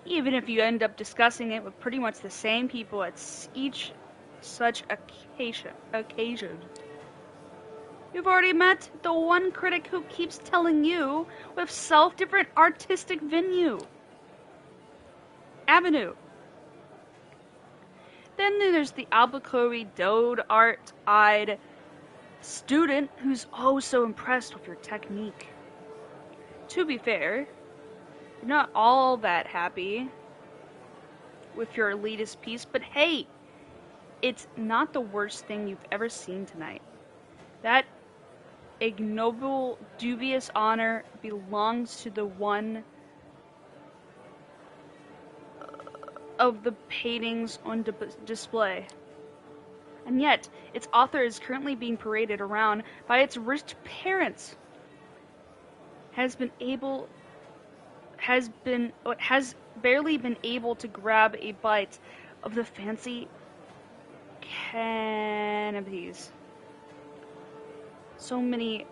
even if you end up discussing it with pretty much the same people at each such occasion. You've already met the one critic who keeps telling you with different artistic avenue. Then there's the albacore doe-eyed student who's oh so impressed with your technique. To be fair, you're not all that happy with your elitist piece, but hey, it's not the worst thing you've ever seen tonight. That ignoble, dubious honor belongs to the one of the paintings on display. And yet, its author is currently being paraded around by its rich parents. Has barely been able to grab a bite of the fancy canopies. So many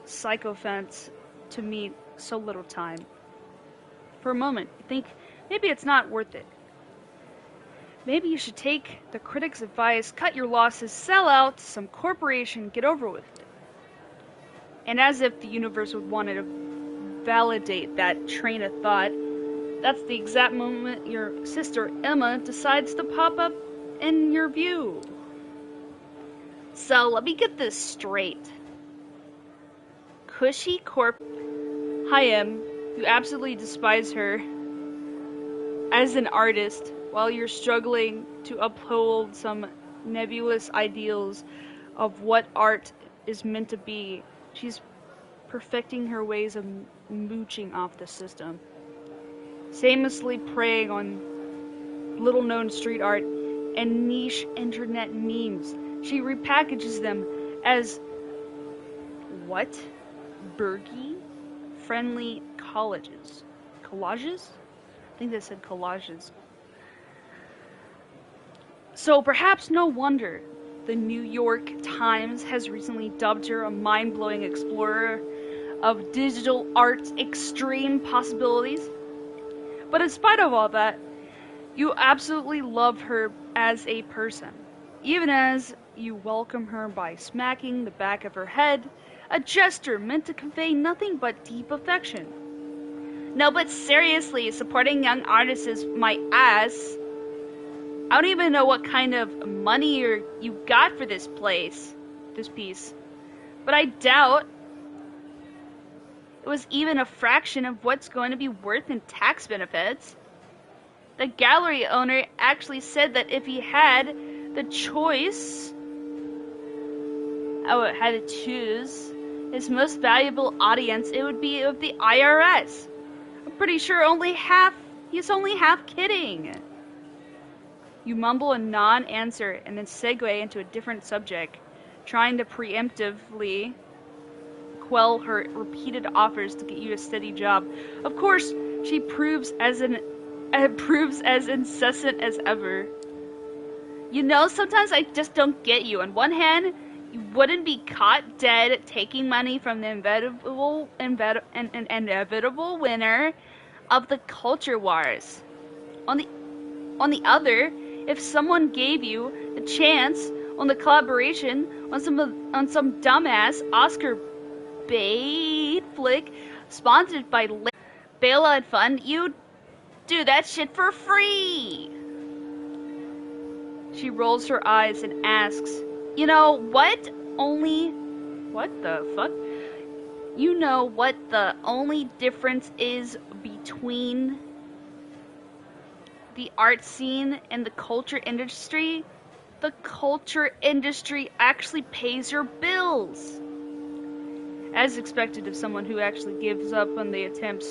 sycophants to meet so little time. For a moment, you think maybe it's not worth it. Maybe you should take the critic's advice, cut your losses, sell out to some corporation, get over with it. And as if the universe would want to validate that train of thought, that's the exact moment your sister Emma decides to pop up in your view. So let me get this straight. Cushy Corp. Hi, Em. You absolutely despise her as an artist while you're struggling to uphold some nebulous ideals of what art is meant to be. She's perfecting her ways of mooching off the system, shamelessly preying on little-known street art and niche internet memes. She repackages them as what? Bergie-friendly collages? Collages? I think they said collages. So perhaps no wonder the New York Times has recently dubbed her a mind-blowing explorer of digital art's extreme possibilities. But in spite of all that, you absolutely love her as a person, even as you welcome her by smacking the back of her head, a gesture meant to convey nothing but deep affection. No, but seriously, supporting young artists is my ass. I don't even know what kind of money you got for this piece. But I doubt it was even a fraction of what's going to be worth in tax benefits. The gallery owner actually said that if he had the choice, had to choose his most valuable audience, it would be of the IRS. I'm pretty sure he's only half kidding. You mumble a non-answer and then segue into a different subject, trying to preemptively quell her repeated offers to get you a steady job. Of course, she proves as incessant as ever. You know, sometimes I just don't get you. On one hand, you wouldn't be caught dead taking money from the inevitable winner of the culture wars. On the other, if someone gave you the chance on the collaboration on some dumbass Oscar bait flick sponsored by Bailout Fund, you'd do that shit for free. She rolls her eyes and asks, you know what the fuck? You know what the only difference is between the art scene and the culture industry? The culture industry actually pays your bills. As expected of someone who actually gives up on the attempts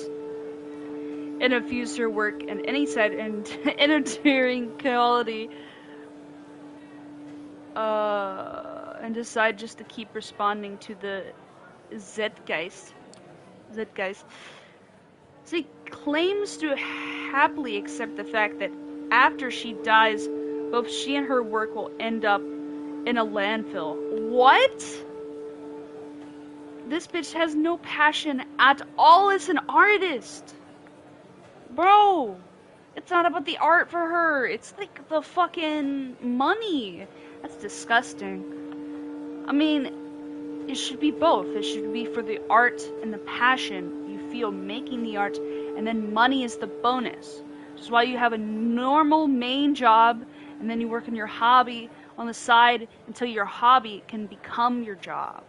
and infuse her work in any side and entertaining quality, and decide just to keep responding to the Zeitgeist. She claims to happily accept the fact that after she dies, both she and her work will end up in a landfill. What? This bitch has no passion at all as an artist. Bro, It's not about the art for her. It's like the fucking money. That's disgusting. I mean, it should be both. It should be for the art and the passion you feel making the art, and then money is the bonus. Which is why you have a normal main job, and then you work on your hobby on the side until your hobby can become your job.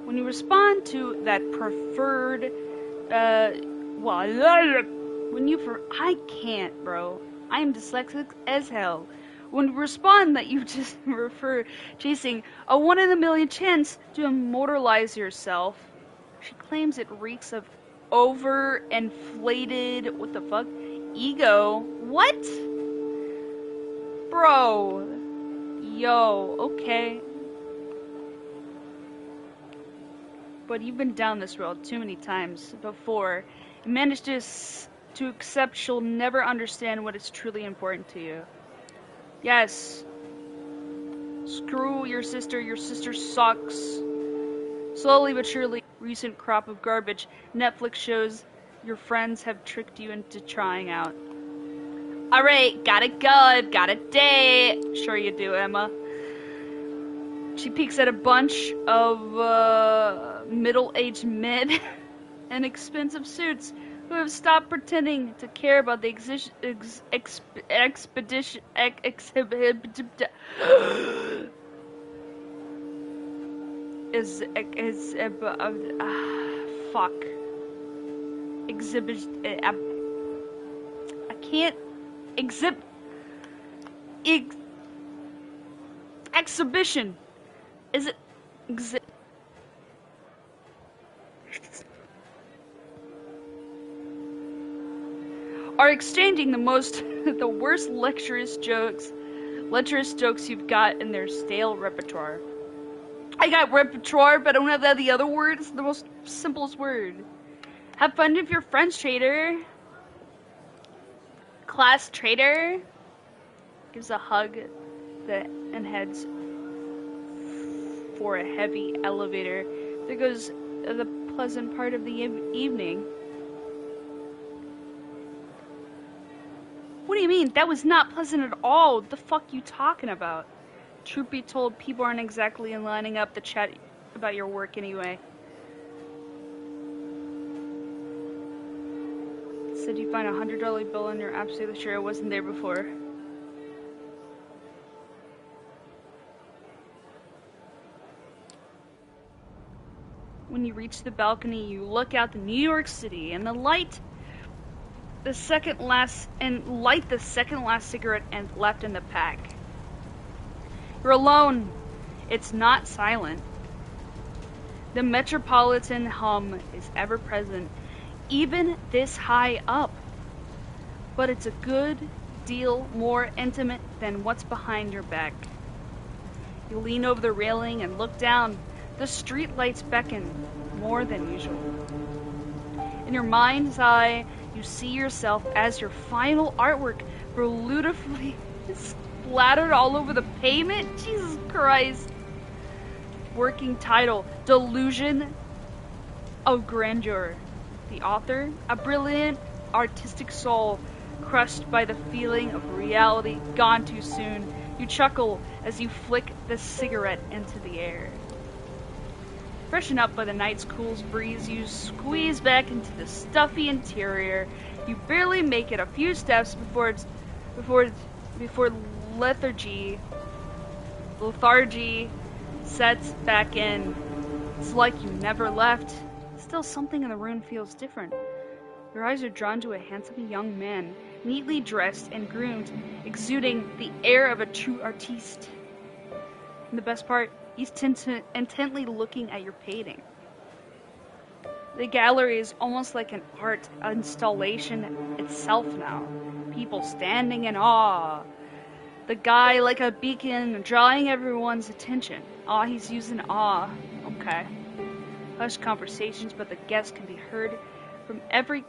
When you respond to that preferred, I can't, bro. I am dyslexic as hell. When you respond that you just refer chasing a 1 in a million chance to immortalize yourself, she claims it reeks of overinflated, what the fuck, ego. What? Bro. Yo, okay. But you've been down this road too many times before and managed to accept she'll never understand what is truly important to you. Yes. Screw your sister sucks. Slowly but surely, recent crop of garbage Netflix shows your friends have tricked you into trying out. Alright, got it good, got a date. Sure you do, Emma. She peeks at a bunch of middle-aged men in expensive suits who have stopped pretending to care about the expedition. Fuck. Exhibit. I can't. Exhibition. Is it are exchanging the worst lecherous jokes you've got in their stale repertoire. I got repertoire, but I don't have the other word. It's the most simplest word. Have fun with your friends, trader. Class trader. Gives a hug and heads for a heavy elevator. There goes the pleasant part of the evening. What do you mean? That was not pleasant at all. What the fuck you talking about? Truth be told, people aren't exactly lining up to chat about your work anyway. Said you find a $100 bill and you're absolutely sure it wasn't there before. When you reach the balcony, you look out to New York City and light the second last cigarette and left in the pack. You're alone. It's not silent. The metropolitan hum is ever present, even this high up. But it's a good deal more intimate than what's behind your back. You lean over the railing and look down. The street lights beckon more than usual. In your mind's eye, you see yourself as your final artwork beautifully splattered all over the pavement. Jesus Christ. Working title, Delusion of Grandeur. The author, a brilliant artistic soul crushed by the feeling of reality gone too soon. You chuckle as you flick the cigarette into the air. Freshened up by the night's cool breeze, you squeeze back into the stuffy interior. You barely make it a few steps before lethargy sets back in. It's like you never left. Still, something in the room feels different. Your eyes are drawn to a handsome young man, neatly dressed and groomed, exuding the air of a true artiste. And the best part, he's intently looking at your painting. The gallery is almost like an art installation itself now. People standing in awe. The guy like a beacon, drawing everyone's attention. Aw, he's using awe. Okay. Hushed conversations, but the guests can be heard from every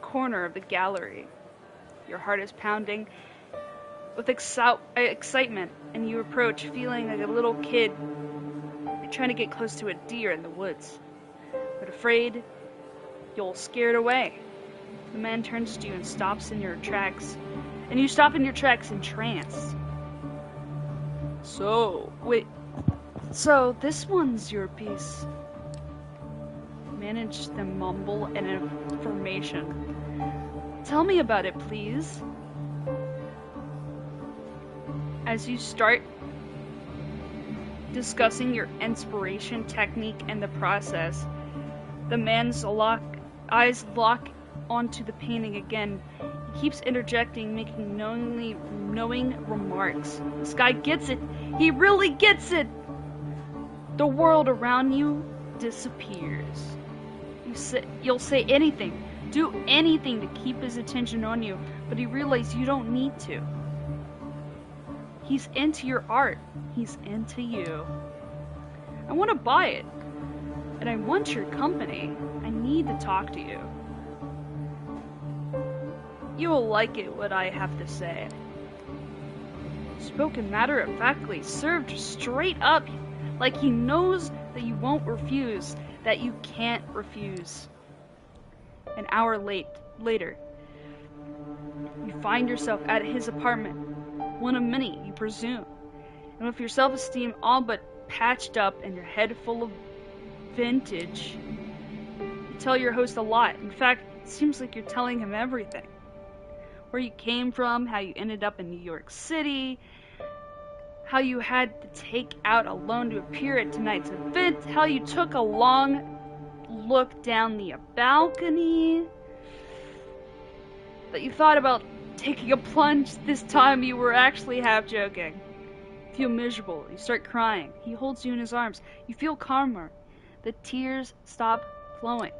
corner of the gallery. Your heart is pounding with excitement, and you approach feeling like a little kid. You're trying to get close to a deer in the woods. but afraid you'll scare it away. The man turns to you and stops in your tracks, and you stop in your tracks entranced. So this one's your piece. Manage to mumble an information. Tell me about it, please. As you start discussing your inspiration technique and the process, the man's eyes lock onto the painting again. He keeps interjecting, making knowing remarks. This guy gets it. He really gets it. The world around you disappears. You'll say anything, do anything to keep his attention on you, but he realizes you don't need to. He's into your art. He's into you. I want to buy it, and I want your company. I need to talk to you. You will like it, what I have to say. Spoken matter-of-factly, served straight up, like he knows that you won't refuse, that you can't refuse. An hour later, you find yourself at his apartment, one of many, you presume, and with your self-esteem all but patched up and your head full of vintage. You tell your host a lot. In fact, it seems like you're telling him everything. Where you came from, how you ended up in New York City, how you had to take out a loan to appear at tonight's event, how you took a long look down the balcony, that you thought about taking a plunge. This time you were actually half joking. You feel miserable. You start crying. He holds you in his arms. You feel calmer. The tears stop flowing.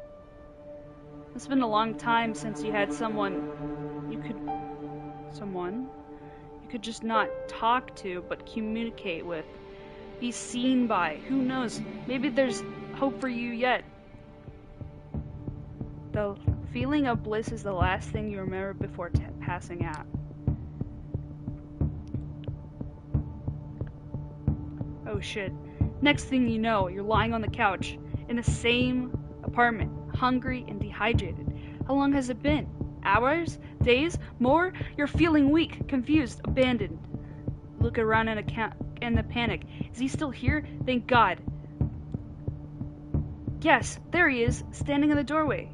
It's been a long time since you had someone you could just not talk to, but communicate with, be seen by. Who knows? Maybe there's hope for you yet. The feeling of bliss is the last thing you remember before passing out. Oh shit. Next thing you know, you're lying on the couch in the same apartment, hungry and dehydrated. How long has it been? Hours? Days? More? You're feeling weak, confused, abandoned. Look around in a panic. Is he still here? Thank God. Yes, there he is, standing in the doorway.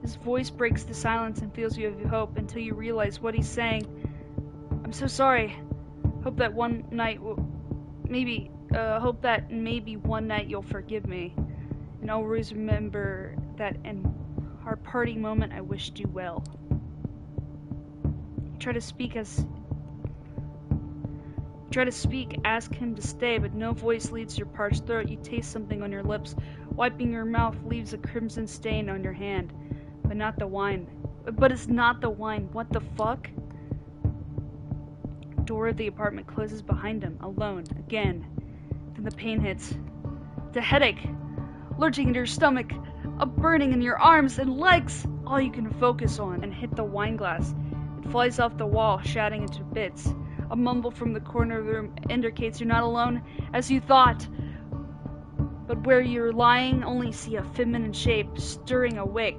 His voice breaks the silence and fills you with hope until you realize what he's saying. I'm so sorry. Hope that maybe one night you'll forgive me. And always remember that in our parting moment I wished you well. You try to speak, ask him to stay, but no voice leads your parched throat. You taste something on your lips. Wiping your mouth leaves a crimson stain on your hand. But not the wine. But it's not the wine. What the fuck? Door of the apartment closes behind him, alone, again. Then the pain hits. The headache, lurching into your stomach, a burning in your arms and legs, all you can focus on, and hit the wine glass. It flies off the wall, shattering into bits. A mumble from the corner of the room indicates you're not alone, as you thought. But where you're lying, only see a feminine shape, stirring a wick.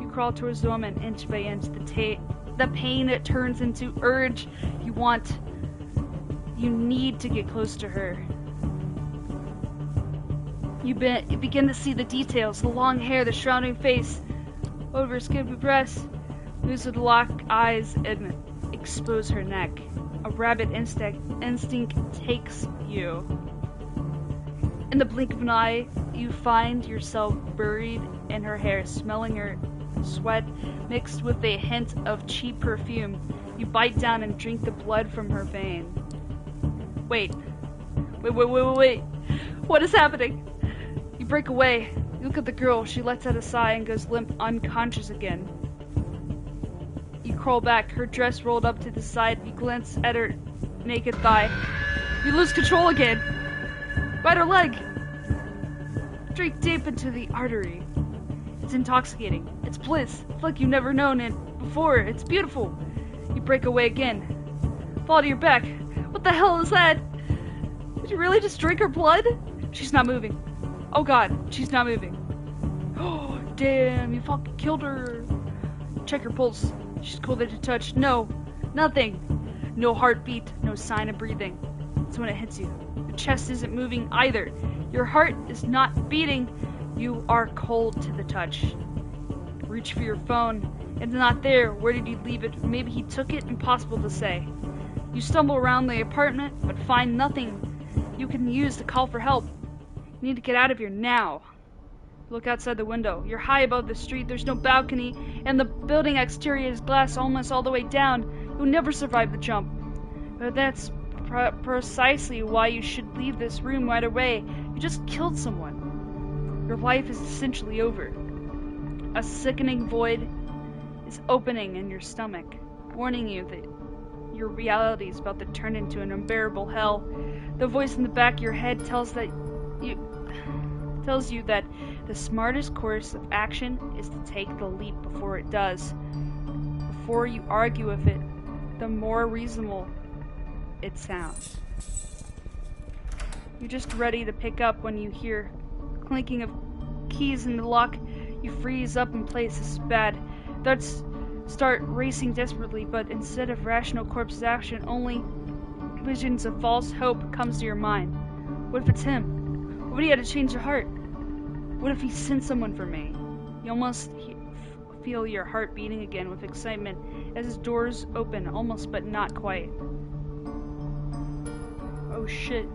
You crawl towards the woman, inch by inch. The pain it turns into urge. You need to get close to her. You begin to see the details, the long hair, the shrouding face, over her skimpy breasts. Moves with locked eyes and expose her neck. A rabid instinct takes you. In the blink of an eye, you find yourself buried in her hair, smelling her sweat mixed with a hint of cheap perfume. You bite down and drink the blood from her vein. Wait. What is happening? You break away. You look at the girl. She lets out a sigh and goes limp, unconscious again. You crawl back, her dress rolled up to the side. You glance at her naked thigh. You lose control again. Bite her leg. Drink deep into the artery. It's intoxicating. It's bliss. It's like you've never known it before. It's beautiful. You break away again. Fall to your back. What the hell is that? Did you really just drink her blood? She's not moving. Oh God, she's not moving. Oh, damn, you fucking killed her. Check her pulse. She's colder to touch. No, nothing. No heartbeat, no sign of breathing. That's when it hits you. Your chest isn't moving either. Your heart is not beating. You are cold to the touch. Reach for your phone. It's not there. Where did he leave it? Maybe he took it? Impossible to say. You stumble around the apartment, but find nothing you can use to call for help. You need to get out of here now. Look outside the window. You're high above the street. There's no balcony, and the building exterior is glass almost all the way down. You'll never survive the jump. But that's precisely why you should leave this room right away. You just killed someone. Your life is essentially over. A sickening void is opening in your stomach, warning you that your reality is about to turn into an unbearable hell. The voice in the back of your head tells you that the smartest course of action is to take the leap before it does. Before you argue with it, the more reasonable it sounds. You're just ready to pick up when you hear clinking of keys in the lock. You freeze up in place. This is bad. Thoughts start racing desperately, but instead of rational corpse action, only visions of false hope comes to your mind. What if it's him? What if he had to change the heart? What if he sent someone for me? You almost feel your heart beating again with excitement as his doors open, almost but not quite. Oh shit.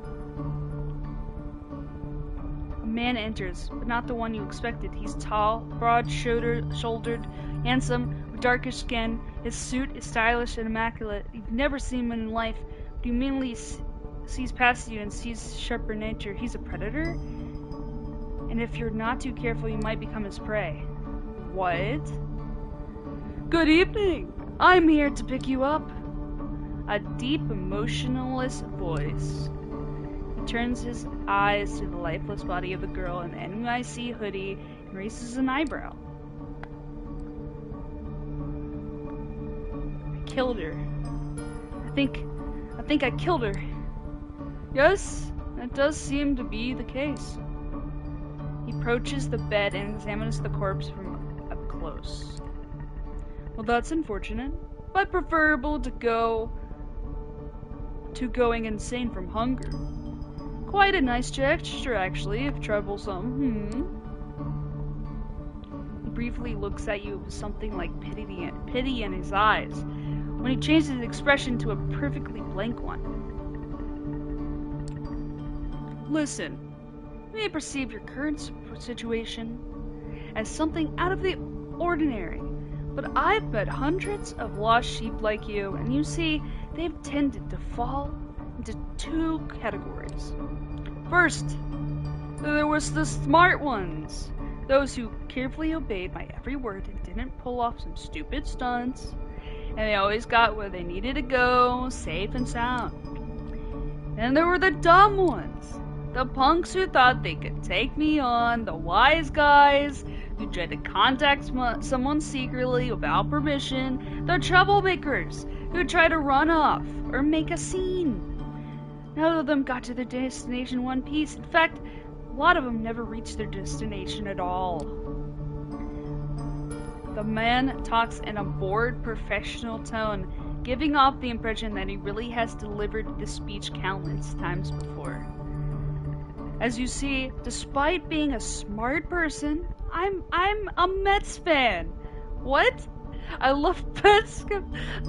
A man enters, but not the one you expected. He's tall, broad-shouldered, handsome, with darkish skin. His suit is stylish and immaculate. You've never seen him in life, but he immediately sees past you and sees sharper nature. He's a predator? And if you're not too careful, you might become his prey. What? Good evening! I'm here to pick you up. A deep, emotionless voice. He turns his eyes to the lifeless body of the girl in the NYC hoodie and raises an eyebrow. I killed her. I think I killed her. Yes, that does seem to be the case. He approaches the bed and examines the corpse from up close. Well, that's unfortunate, but preferable to going insane from hunger. Quite a nice gesture, actually, if troublesome. He briefly looks at you with something like pity in his eyes, when he changes his expression to a perfectly blank one. Listen, you may perceive your current situation as something out of the ordinary, but I've met hundreds of lost sheep like you, and you see, they've tended to fall into two categories. First, there was the smart ones, those who carefully obeyed my every word and didn't pull off some stupid stunts, and they always got where they needed to go, safe and sound. And there were the dumb ones, the punks who thought they could take me on, the wise guys who tried to contact someone secretly without permission, the troublemakers who tried to run off or make a scene. None of them got to their destination in one piece. In fact, a lot of them never reached their destination at all. The man talks in a bored, professional tone, giving off the impression that he really has delivered the speech countless times before. As you see, despite being a smart person, I'm a Mets fan. What? I love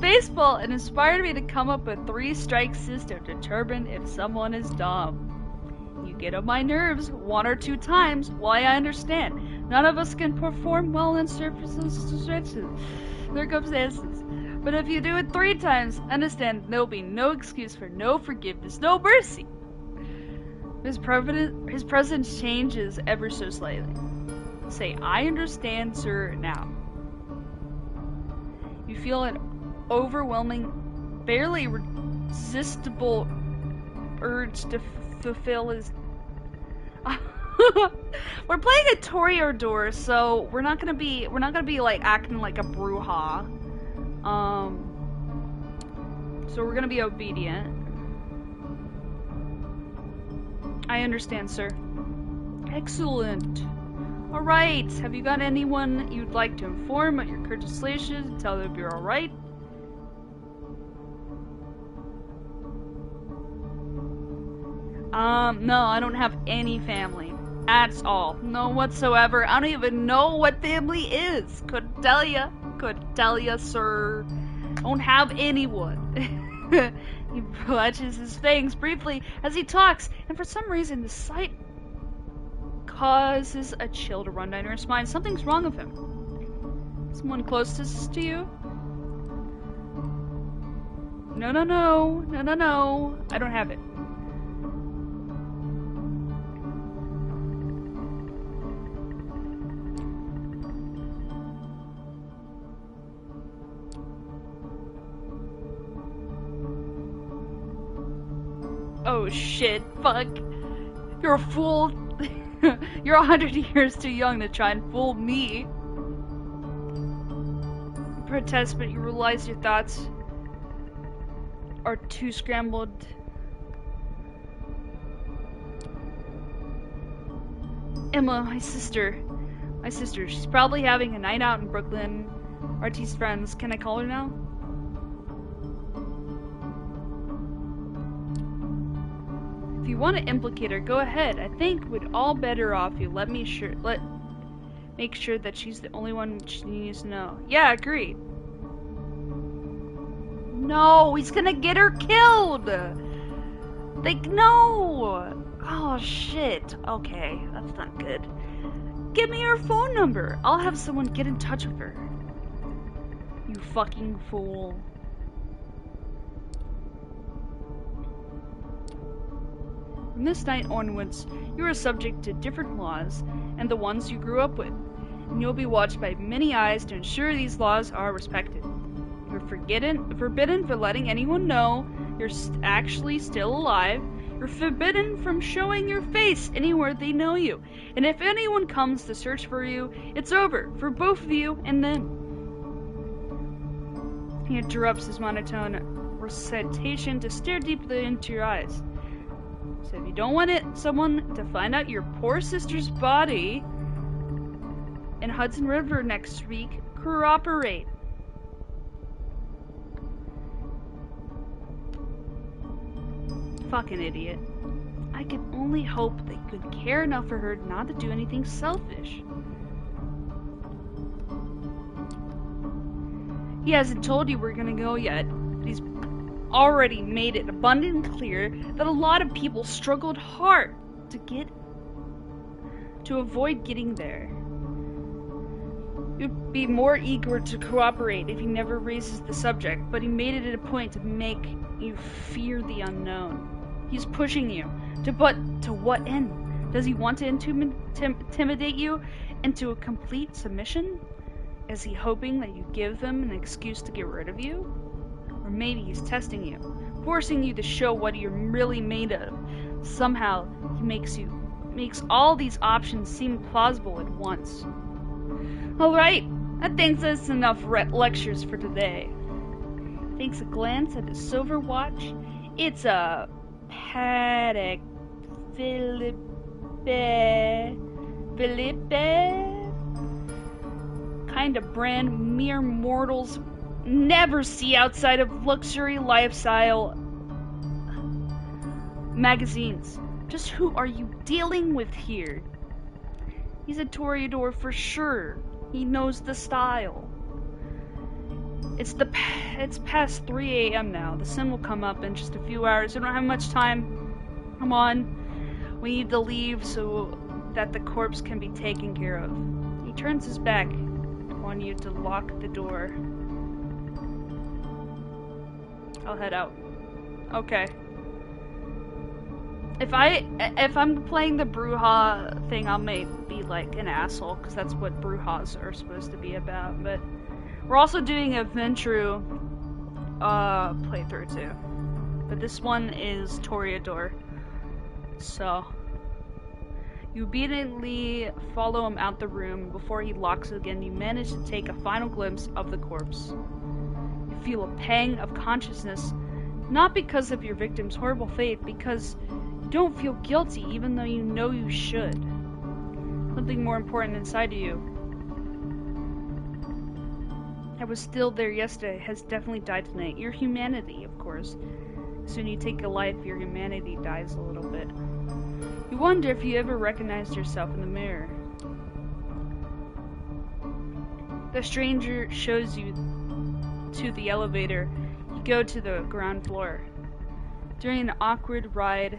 baseball and inspired me to come up with 3-strike system to determine if someone is dumb. You get on my nerves 1 or 2 times. Why, I understand. None of us can perform well in circumstances. But if you do it 3 times, understand there'll be no excuse for no forgiveness, no mercy. His presence changes ever so slightly. Say, I understand, sir, now. You feel an overwhelming, barely resistible urge to fulfill his... We're playing a Toreador, so we're not gonna be like acting like a brouhaha. So we're gonna be obedient. I understand, sir. Excellent. Alright, have you got anyone you'd like to inform at your current legislation and tell them you're alright? No, I don't have any family. That's all. No whatsoever. I don't even know what family is. Couldn't tell ya. Couldn't tell ya, sir. Don't have anyone. He clutches his fangs briefly as he talks, and for some reason the sight causes a chill to run down your spine. Something's wrong with him. Someone closest to you? No, no, no. No, no, no. I don't have it. Oh shit, fuck. You're a fool. You're 100 years too young to try and fool me. You protest, but you realize your thoughts are too scrambled. Emma, my sister. My sister. She's probably having a night out in Brooklyn. RT's friends. Can I call her now? If you want to implicate her, go ahead. I think we'd all better off you make sure that she's the only one she needs to know. Yeah, agreed. No, he's gonna get her killed. Like, no. Oh shit. Okay, that's not good. Give me her phone number. I'll have someone get in touch with her. You fucking fool. From this night onwards, you are subject to different laws and the ones you grew up with, and you'll be watched by many eyes to ensure these laws are respected. You're forbidden for letting anyone know you're actually still alive. You're forbidden from showing your face anywhere they know you. And if anyone comes to search for you, it's over for both of you and them. He interrupts his monotone recitation to stare deeply into your eyes. So if you don't want someone to find out your poor sister's body in Hudson River next week, cooperate. Fucking idiot. I can only hope they could care enough for her not to do anything selfish. He hasn't told you we're gonna go yet, but he's already made it abundantly clear that a lot of people struggled hard to avoid getting there. You'd be more eager to cooperate if he never raises the subject, but he made it a point to make you fear the unknown. He's pushing you. To what end? Does he want to intimidate you into a complete submission? Is he hoping that you give them an excuse to get rid of you? Or maybe he's testing you, forcing you to show what you're really made of. Somehow, he makes all these options seem plausible at once. Alright, I think that's enough lectures for today. Takes a glance at his silver watch. It's a Patek Philippe kind of brand mere mortals never see outside of luxury lifestyle magazines. Just who are you dealing with here? He's a toreador for sure. He knows the style. It's past 3 a.m. now. The sun will come up in just a few hours. We don't have much time. Come on. We need to leave so that the corpse can be taken care of. He turns his back on you to lock the door. I'll head out. Okay. If I'm playing the Bruja thing, I may be like an asshole, because that's what Brujas are supposed to be about, but we're also doing a Ventru playthrough too. But this one is Toreador. So you obediently follow him out the room. Before he locks it again, you manage to take a final glimpse of the corpse. You feel a pang of consciousness, not because of your victim's horrible fate, because you don't feel guilty even though you know you should. Something more important inside of you. That was still there yesterday has definitely died tonight. Your humanity, of course. Soon you take a life, your humanity dies a little bit. You wonder if you ever recognized yourself in the mirror. The stranger shows you to the elevator. You go to the ground floor. During an awkward ride,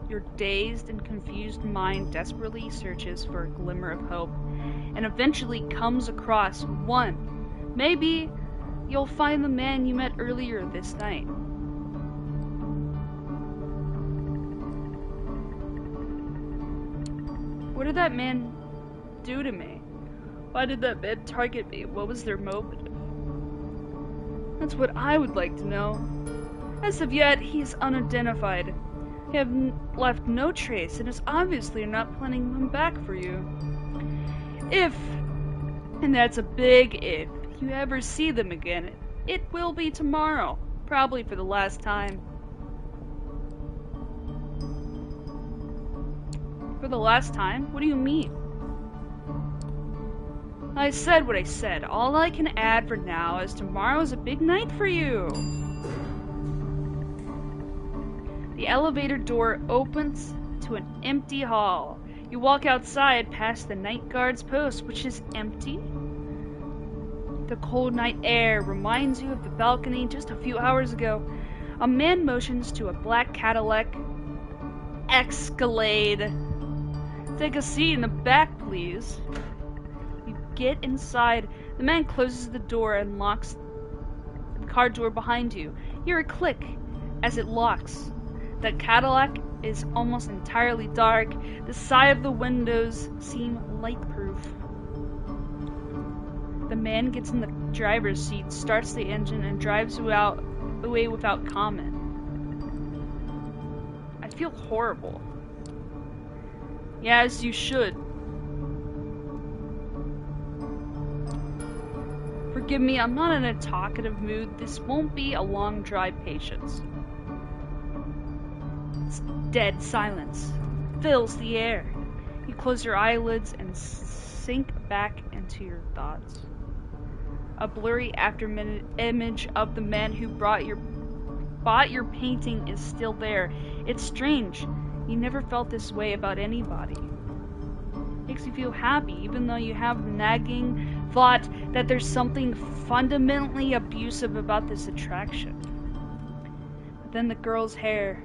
your dazed and confused mind desperately searches for a glimmer of hope, and eventually comes across one. Maybe you'll find the man you met earlier this night. What did that man do to me? Why did that man target me? What was their motive? That's what I would like to know. As of yet, he is unidentified. They have left no trace, and is obviously not planning to come back for you. If, and that's a big if, you ever see them again, it will be tomorrow, probably for the last time. For the last time? What do you mean? I said what I said. All I can add for now is tomorrow is a big night for you. The elevator door opens to an empty hall. You walk outside past the night guard's post, which is empty. The cold night air reminds you of the balcony just a few hours ago. A man motions to a black Cadillac Escalade. Take a seat in the back, please. You get inside. The man closes the door and locks the car door behind you. You hear a click as it locks. The Cadillac is almost entirely dark. The side of the windows seem light-proof. The man gets in the driver's seat, starts the engine, and drives away without comment. I feel horrible. Yeah, as you should. Forgive me, I'm not in a talkative mood. This won't be a long drive, patience. Dead silence fills the air. You close your eyelids and sink back into your thoughts. A blurry after-minute image of the man who bought your painting is still there. It's strange. You never felt this way about anybody. Makes you feel happy, even though you have the nagging thought that there's something fundamentally abusive about this attraction. But then the girl's hair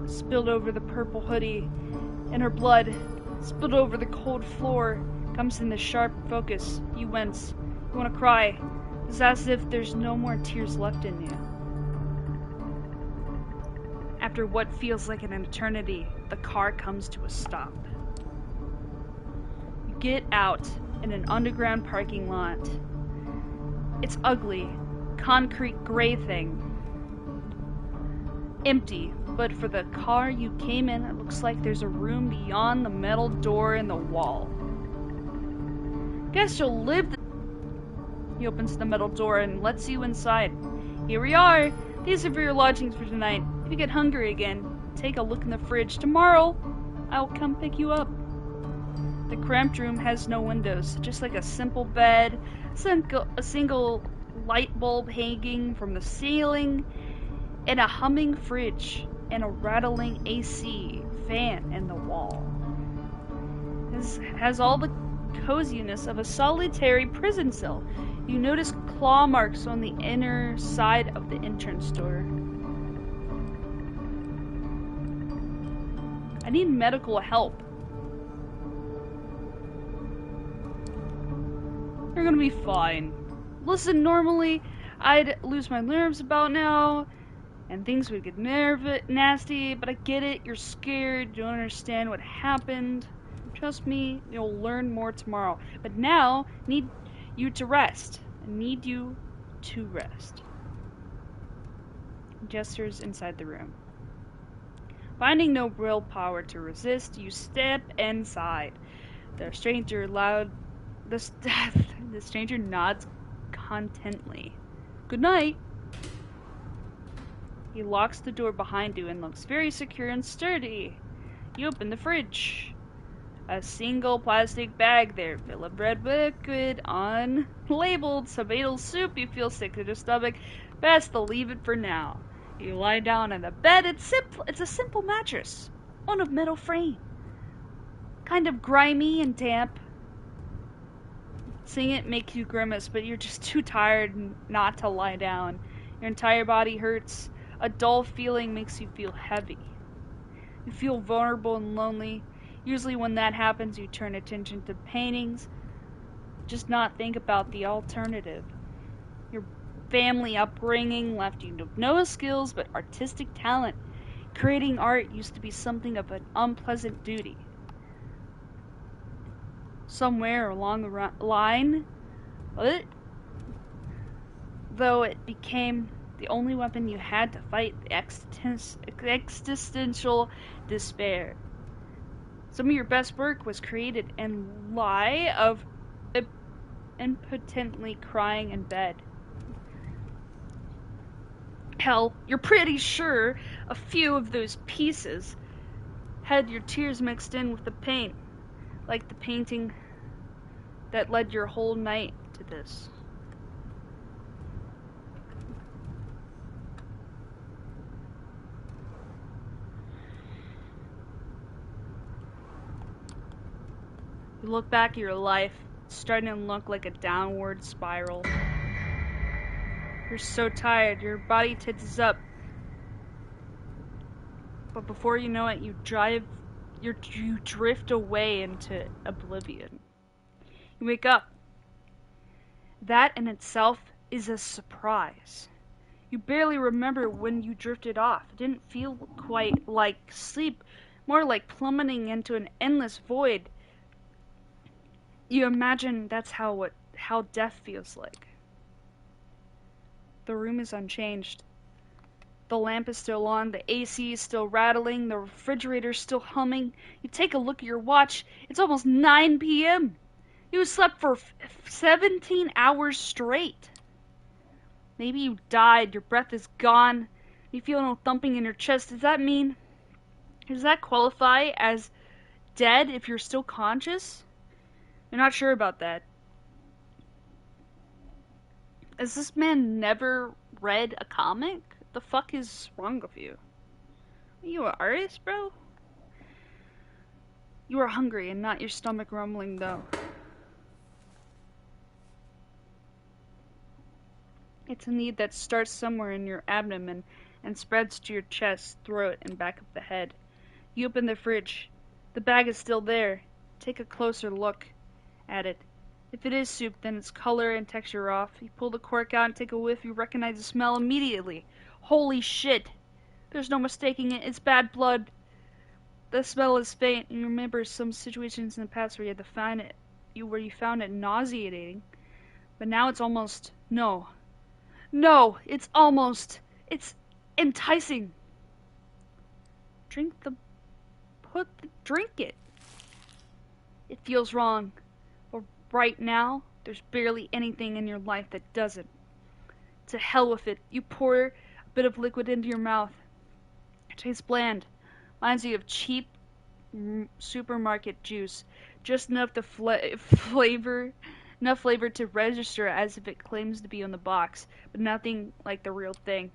spilled over the purple hoodie, and her blood spilled over the cold floor comes into sharp focus. You wince. You want to cry. It's as if there's no more tears left in you. After what feels like an eternity, the car comes to a stop. You get out in an underground parking lot. It's ugly, concrete gray thing. Empty, but for the car you came in, it looks like there's a room beyond the metal door in the wall. Guess you'll live. He opens the metal door and lets you inside. Here we are. These are for your lodgings for tonight. If you get hungry again, take a look in the fridge. Tomorrow, I'll come pick you up. The cramped room has no windows, just like a simple bed, a single light bulb hanging from the ceiling, and a humming fridge, and a rattling AC fan in the wall. This has all the coziness of a solitary prison cell. You notice claw marks on the inner side of the entrance door. I need medical help. You're gonna be fine. Listen, normally I'd lose my nerves about now, and things would get nasty, but I get it. You're scared. You don't understand what happened. Trust me, you'll learn more tomorrow. But now, need you to rest. I need you to rest. Gestures inside the room. Finding no real power to resist, you step inside. The stranger the stranger nods contently. Good night. He locks the door behind you and looks very secure and sturdy. You open the fridge. A single plastic bag there, full of red liquid, unlabeled, tomato soup. You feel sick to your stomach. Best to leave it for now. You lie down on the bed. It's simple. It's a simple mattress on a metal frame, kind of grimy and damp. Seeing it makes you grimace, but you're just too tired not to lie down. Your entire body hurts. A dull feeling makes you feel heavy. You feel vulnerable and lonely. Usually when that happens, you turn attention to paintings. Just not think about the alternative. Your family upbringing left you with no skills but artistic talent. Creating art used to be something of an unpleasant duty. Somewhere along the line, though it became the only weapon you had to fight the existential despair. Some of your best work was created in lie of impotently crying in bed. Hell, you're pretty sure a few of those pieces had your tears mixed in with the paint, like the painting that led your whole night to this. You look back at your life, it's starting to look like a downward spiral. You're so tired, your body tenses up. But before you know it, you drift away into oblivion. You wake up. That in itself is a surprise. You barely remember when you drifted off. It didn't feel quite like sleep, more like plummeting into an endless void. You imagine that's how death feels like. The room is unchanged. The lamp is still on, the AC is still rattling, the refrigerator is still humming. You take a look at your watch, it's almost 9 p.m. You slept for 17 hours straight. Maybe you died, your breath is gone, you feel no thumping in your chest. Does that qualify as dead if you're still conscious? You're not sure about that. Has this man never read a comic? The fuck is wrong with you? Are you an artist, bro? You are hungry and not your stomach rumbling, though. It's a need that starts somewhere in your abdomen and spreads to your chest, throat, and back of the head. You open the fridge. The bag is still there. Take a closer look at it. If it is soup, then its color and texture are off. You pull the cork out and take a whiff. You recognize the smell immediately. Holy shit! There's no mistaking it. It's bad blood. The smell is faint, and you remember some situations in the past where you found it nauseating. But now it's almost it's enticing. Drink it. It feels wrong. But right now, there's barely anything in your life that doesn't. To hell with it. You pour a bit of liquid into your mouth. It tastes bland. Reminds you of cheap supermarket juice. Just enough flavor to register as if it claims to be on the box, but nothing like the real thing.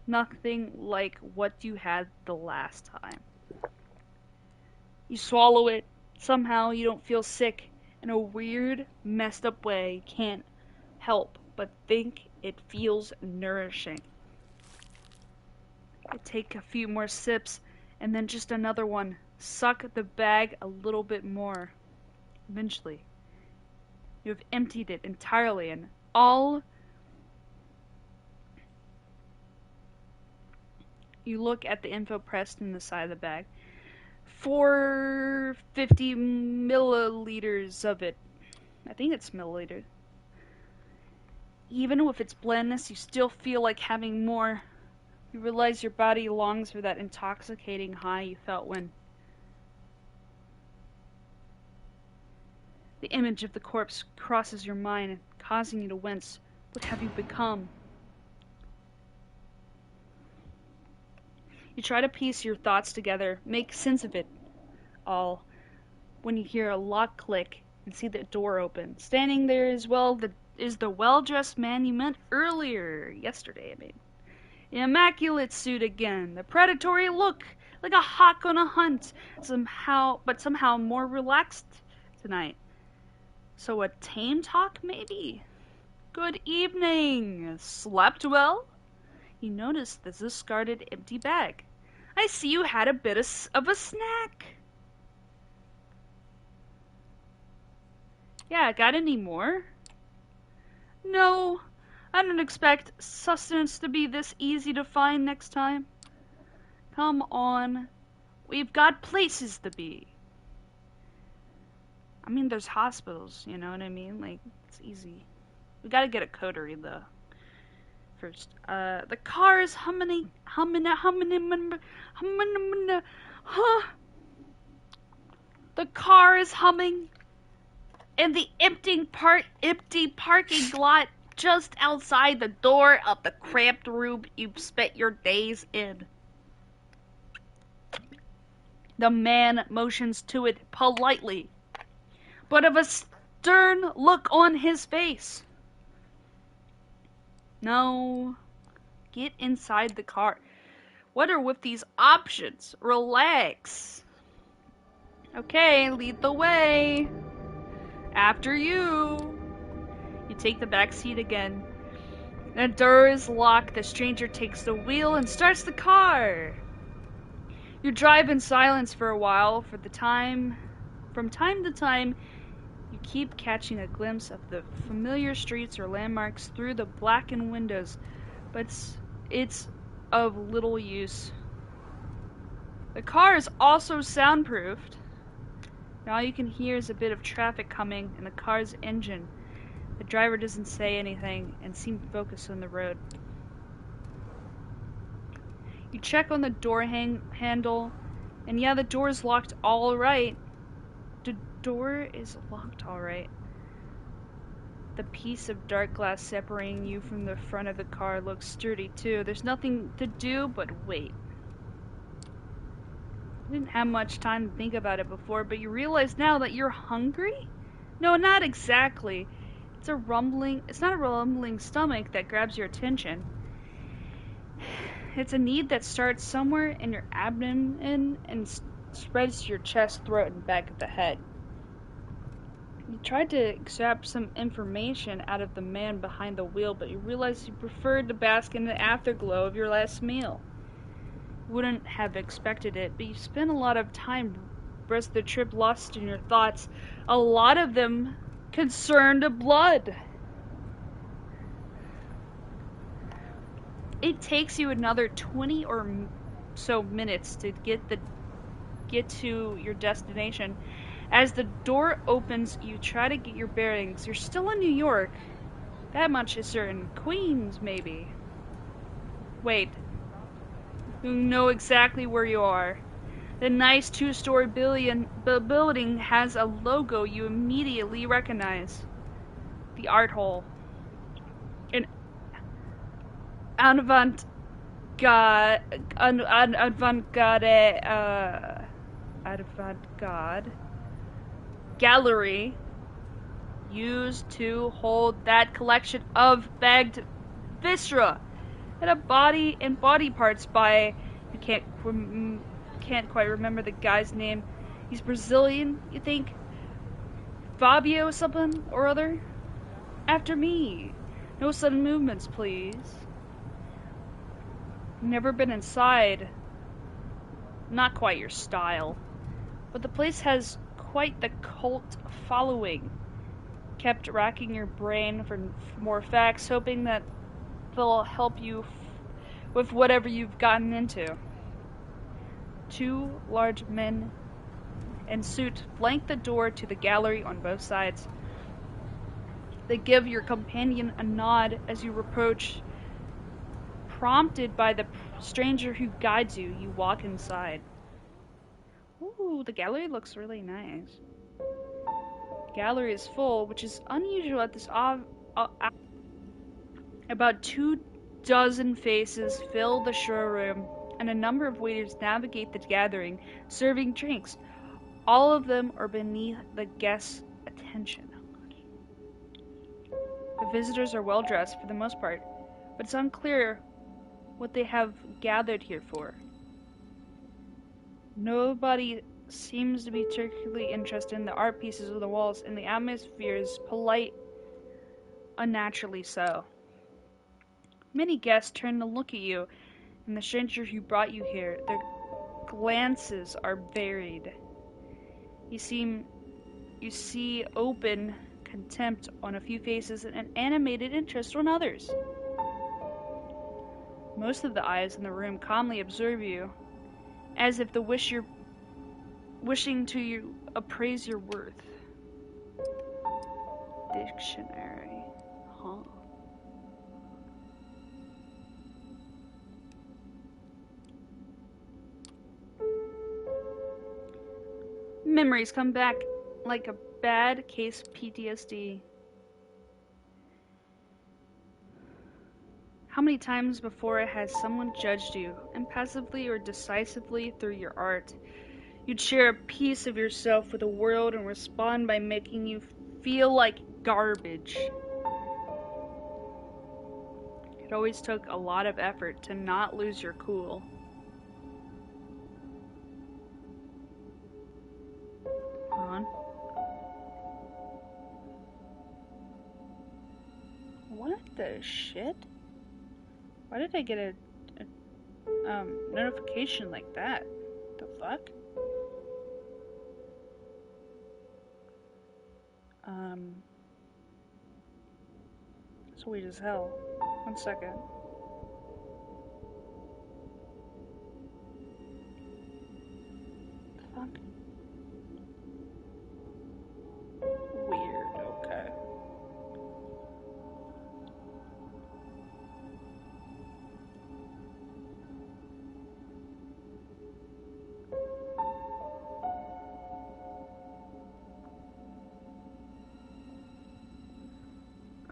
Nothing like what you had the last time. You swallow it. Somehow you don't feel sick. In a weird, messed up way, you can't help but think it feels nourishing. You take a few more sips, and then just another one. Suck the bag a little bit more. Eventually, you have emptied it entirely, and all you look at the info pressed in the side of the bag. 450 milliliters of it. I think it's milliliters. Even with its blandness, you still feel like having more. You realize your body longs for that intoxicating high you felt when the image of the corpse crosses your mind, causing you to wince. What have you become? You try to piece your thoughts together, make sense of it all, when you hear a lock click and see the door open. Standing there is the well-dressed man you met yesterday, I mean. The immaculate suit again, the predatory look, like a hawk on a hunt, somehow more relaxed tonight. So a tame talk, maybe? Good evening. Slept well? You notice there's a discarded empty bag. I see you had a bit of a snack. Yeah, got any more? No, I don't expect sustenance to be this easy to find next time. Come on, we've got places to be. I mean, there's hospitals, you know what I mean? Like, it's easy. We gotta get a coterie, though. First, the car is humming, huh? The car is humming, and the empty parking lot just outside the door of the cramped room you've spent your days in. The man motions to it politely, but of a stern look on his face. No, get inside the car. What are with these options? Relax. Okay, lead the way. After you. You take the back seat again. The door is locked. The stranger takes the wheel and starts the car. You drive in silence for a while. From time to time, you keep catching a glimpse of the familiar streets or landmarks through the blackened windows, but it's of little use. The car is also soundproofed. And all you can hear is a bit of traffic coming and the car's engine. The driver doesn't say anything and seems focused on the road. You check on the door handle, and yeah, the door is locked all right. The door is locked all right. The piece of dark glass separating you from the front of the car looks sturdy too. There's nothing to do but wait. You didn't have much time to think about it before, but you realize now that you're hungry? No, not exactly. It's not a rumbling stomach that grabs your attention. It's a need that starts somewhere in your abdomen and spreads to your chest, throat, and back of the head. You tried to extract some information out of the man behind the wheel, but you realized you preferred to bask in the afterglow of your last meal. You wouldn't have expected it, but you spent a lot of time rest of the trip lost in your thoughts. A lot of them concerned blood. It takes you another 20 or so minutes to get to your destination. As the door opens, you try to get your bearings. You're still in New York. That much is certain. Queens, maybe. Wait. You know exactly where you are. The nice two-story building has a logo you immediately recognize. The Art Hole. An avant-garde gallery used to hold that collection of bagged viscera and body parts by, you can't quite remember the guy's name. He's Brazilian, you think? Fabio something or other? After me. No sudden movements, please. Never been inside. Not quite your style. But the place has quite the cult following. Kept racking your brain for more facts, hoping that they'll help you with whatever you've gotten into. Two large men in suit flank the door to the gallery on both sides. They give your companion a nod as you approach. Prompted by the stranger who guides you, you walk inside. Ooh, the gallery looks really nice. The gallery is full, which is unusual at this about 24 faces fill the showroom. and a number of waiters navigate the gathering, serving drinks. All of them are beneath the guests' attention. The visitors are well dressed for the most part, but it's unclear what they have gathered here for. Nobody seems to be particularly interested in the art pieces on the walls, and the atmosphere is polite, unnaturally so. Many guests turn to look at you and the stranger who brought you here. Their glances are varied. You see open contempt on a few faces and an animated interest on others. Most of the eyes in the room calmly observe you, as if wishing to appraise your worth. Dictionary. Huh. Memories come back like a bad case of PTSD. How many times before has someone judged you, impassively or decisively through your art? You'd share a piece of yourself with the world and respond by making you feel like garbage. It always took a lot of effort to not lose your cool. Hold on. What the shit? Why did I get a notification like that? The fuck? It's weird as hell. 1 second. The fuck? Weird, okay.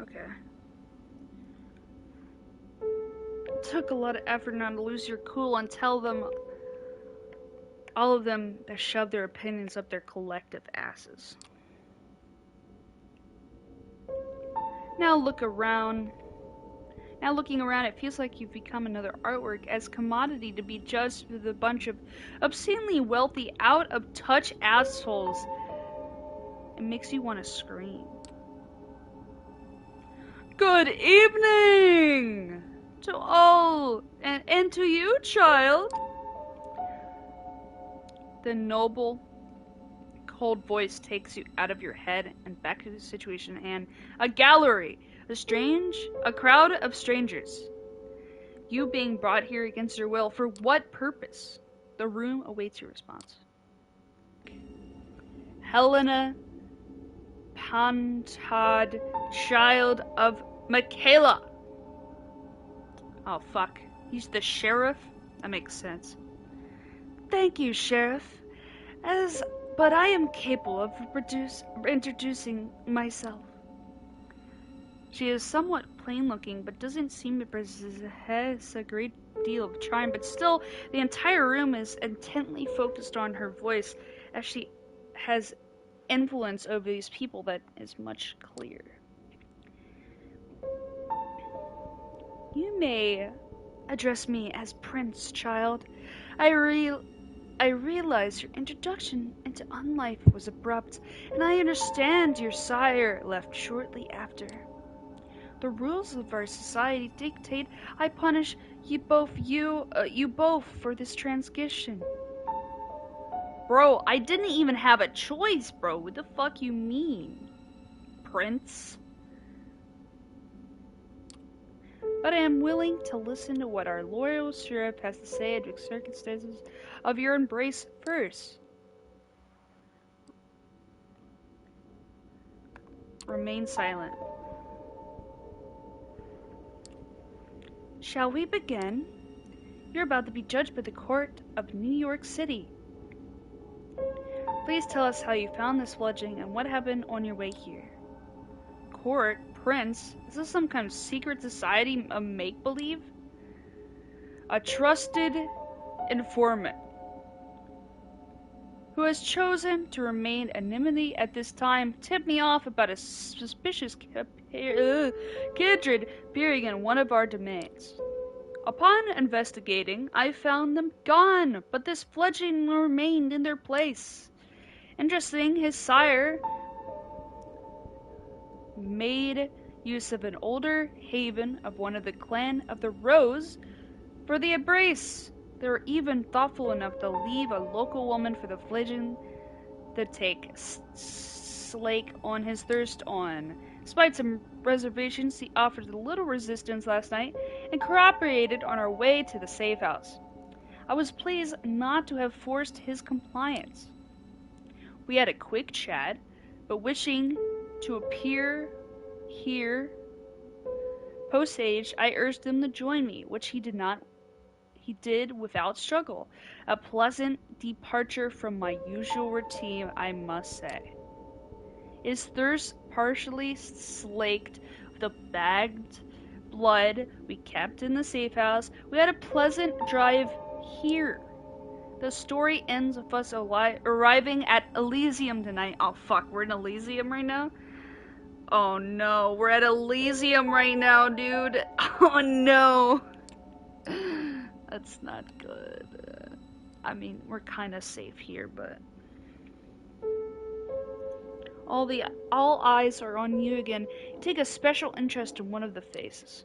Okay. It took a lot of effort not to lose your cool and tell them, all of them, that shove their opinions up their collective asses. Now looking around, it feels like you've become another artwork as commodity to be judged with a bunch of obscenely wealthy, out-of-touch assholes. It makes you want to scream. Good evening to all, and to you, child. The noble, cold voice takes you out of your head and back to the situation at hand. A gallery, a crowd of strangers. You being brought here against your will. For what purpose? The room awaits your response. Helena Pantad, child of Michaela. Oh, fuck. He's the sheriff? That makes sense. Thank you, Sheriff. But I am capable of introducing myself. She is somewhat plain-looking, but doesn't seem to possess a great deal of charm. But still, the entire room is intently focused on her voice, as she has influence over these people that is much clear. You may address me as Prince, child. I realize your introduction into unlife was abrupt, and I understand your sire left shortly after. The rules of our society dictate I punish you both for this transgression. Bro, I didn't even have a choice, bro. What the fuck you mean, Prince? But I am willing to listen to what our loyal sheriff has to say under circumstances of your embrace first. Remain silent. Shall we begin? You're about to be judged by the court of New York City. Please tell us how you found this lodging and what happened on your way here. Court? Prince? Is this some kind of secret society of make-believe? A trusted informant who has chosen to remain anonymity at this time tipped me off about a suspicious kindred appearing in one of our domains. Upon investigating, I found them gone, but this fledgling remained in their place. Interesting, his sire made use of an older haven of one of the clan of the Rose for the embrace. They were even thoughtful enough to leave a local woman for the fledgling to take slake on his thirst on. Despite some reservations, he offered a little resistance last night and cooperated on our way to the safe house. I was pleased not to have forced his compliance. We had a quick chat, but wishing to appear here post-age, I urged him to join me, which he did not. He did without struggle. A pleasant departure from my usual routine, I must say. His thirst partially slaked with the bagged blood we kept in the safe house. We had a pleasant drive here. The story ends with us arriving at Elysium tonight. Oh fuck, we're in Elysium right now? Oh no, we're at Elysium right now, dude. Oh no. That's not good. I mean, we're kind of safe here, but all eyes are on you again. You take a special interest in one of the faces.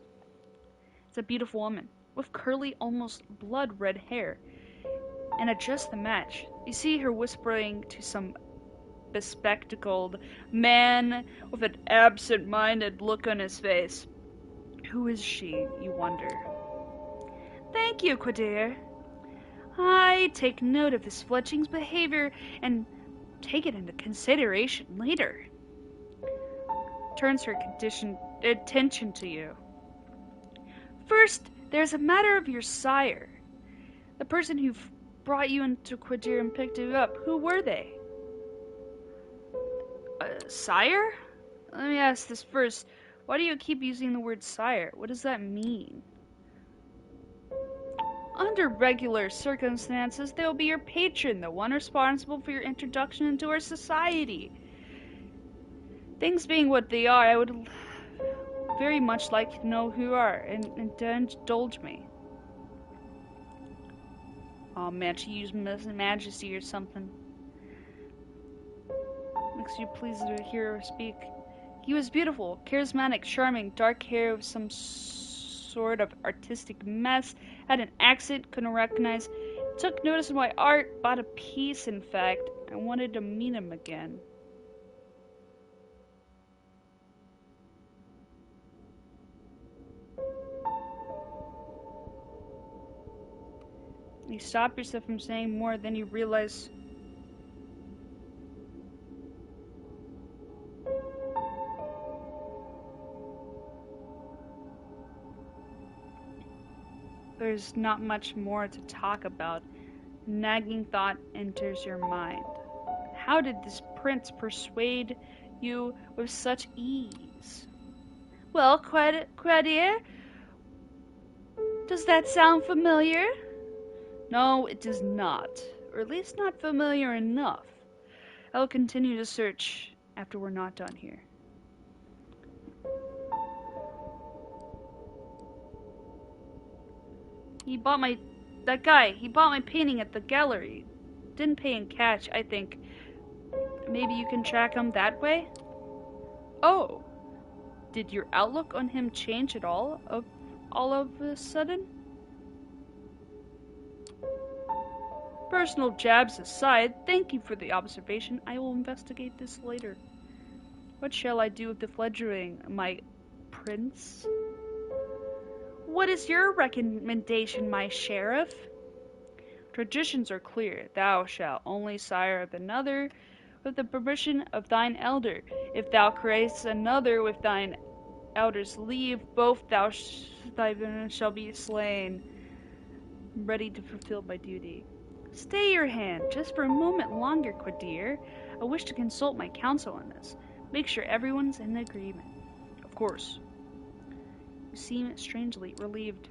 It's a beautiful woman with curly, almost blood-red hair, and just the match. You see her whispering to some bespectacled man with an absent-minded look on his face. Who is she, you wonder? Thank you, Quadir. I take note of this fletching's behavior and take it into consideration later. Turns her attention to you. First, there's a matter of your sire. The person who brought you into Quadir and picked you up. Who were they? Sire? Let me ask this first. Why do you keep using the word sire? What does that mean? Under regular circumstances, they'll be your patron, the one responsible for your introduction into our society. Things being what they are, I would very much like to know who you are, and indulge me. Oh man, she used majesty or something. Makes you pleased to hear her speak. He was beautiful, charismatic, charming, dark hair with some sort of artistic mess, had an accent, couldn't recognize, took notice of my art, bought a piece, in fact. I wanted to meet him again. You stop yourself from saying more, then you realize there's not much more to talk about. Nagging thought enters your mind. How did this prince persuade you with such ease? Well, Quadir, does that sound familiar? No, it does not. Or at least not familiar enough. I'll continue to search after we're not done here. He bought my painting at the gallery. Didn't pay in cash, I think. Maybe you can track him that way? Oh, did your outlook on him change at all of a sudden? Personal jabs aside, thank you for the observation. I will investigate this later. What shall I do with the fledgling, my prince? What is your recommendation, my sheriff? Traditions are clear. Thou shalt only sire of another with the permission of thine elder. If thou createst another with thine elder's leave, both thou shall be slain. Ready to fulfill my duty. Stay your hand, just for a moment longer, Quadir. I wish to consult my counsel on this. Make sure everyone's in agreement. Of course. You seem strangely relieved.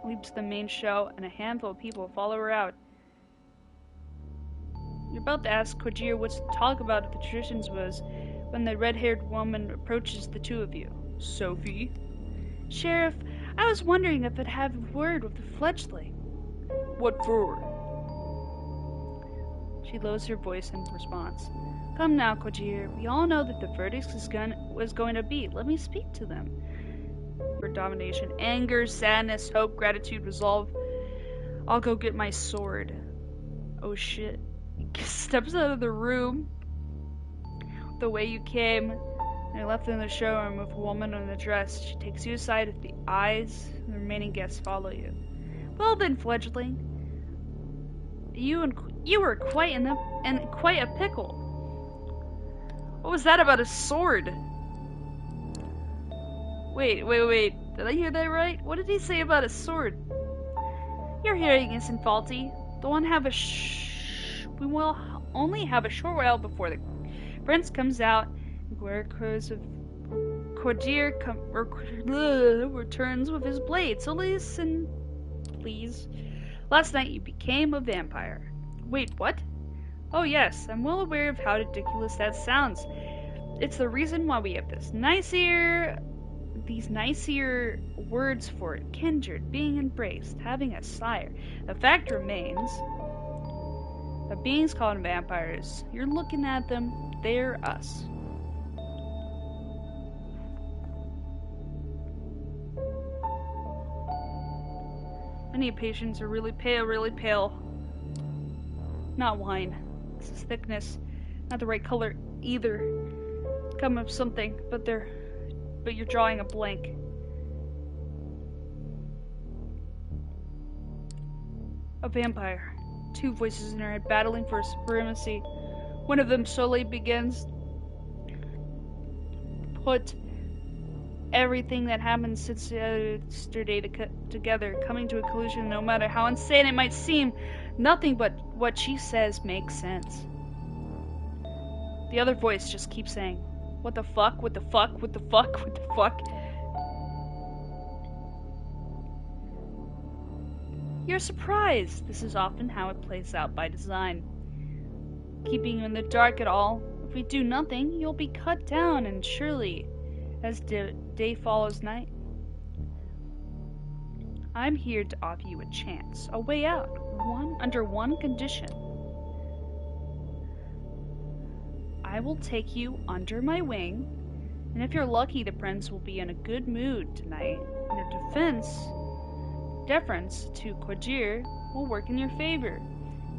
leaps to the main show, and a handful of people follow her out. You're about to ask Kojir what to talk about at the traditions was when the red-haired woman approaches the two of you. Sophie? Sheriff, I was wondering if I'd have a word with the fledgling. What for? She lowers her voice in response. Come now, Kojir. We all know that the verdict was going to be. Let me speak to them. For domination, anger, sadness, hope, gratitude, resolve. I'll go get my sword. Oh shit. Steps out of the room the way you came, and you're left in the showroom with a woman in a dress. She takes you aside with the eyes, and the remaining guests follow you. Well then, fledgling, you were quite quite a pickle. What was that about a sword? Wait. Did I hear that right? What did he say about a sword? Your hearing isn't faulty. We will only have a short while before the prince comes out. Kojir returns with his blade. So listen, please. Last night you became a vampire. Wait, what? Oh yes, I'm well aware of how ridiculous that sounds. It's the reason why we have these nicer words for it. Kindred, being embraced, having a sire. The fact remains, the beings called vampires, you're looking at them, they're us. Many patients are really pale. Not wine. This is thickness. Not the right color either. Come up something, but you're drawing a blank. A vampire. Two voices in her head battling for supremacy. One of them slowly begins put everything that happened since yesterday together, coming to a conclusion. No matter how insane it might seem, nothing but what she says makes sense. The other voice just keeps saying, what the fuck, what the fuck, what the fuck, what the fuck. You're surprised. This is often how it plays out by design. Keeping you in the dark at all. If we do nothing, you'll be cut down, and surely, as day follows night. I'm here to offer you a chance, a way out, under one condition. I will take you under my wing, and if you're lucky, the prince will be in a good mood tonight. And your deference to Kojir will work in your favor.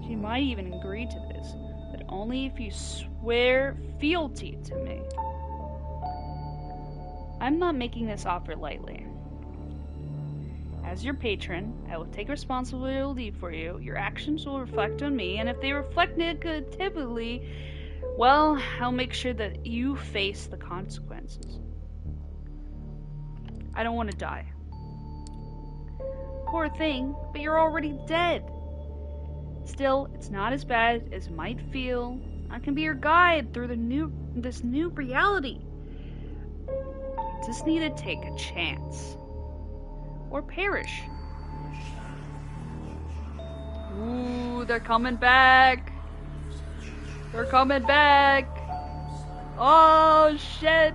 She might even agree to this, but only if you swear fealty to me. I'm not making this offer lightly. As your patron, I will take responsibility for you. Your actions will reflect on me, and if they reflect negatively, well, I'll make sure that you face the consequences. I don't want to die. Poor thing, but you're already dead. Still, it's not as bad as it might feel. I can be your guide through this new reality. You just need to take a chance. Or perish. Ooh, they're coming back. They're coming back. Oh, shit.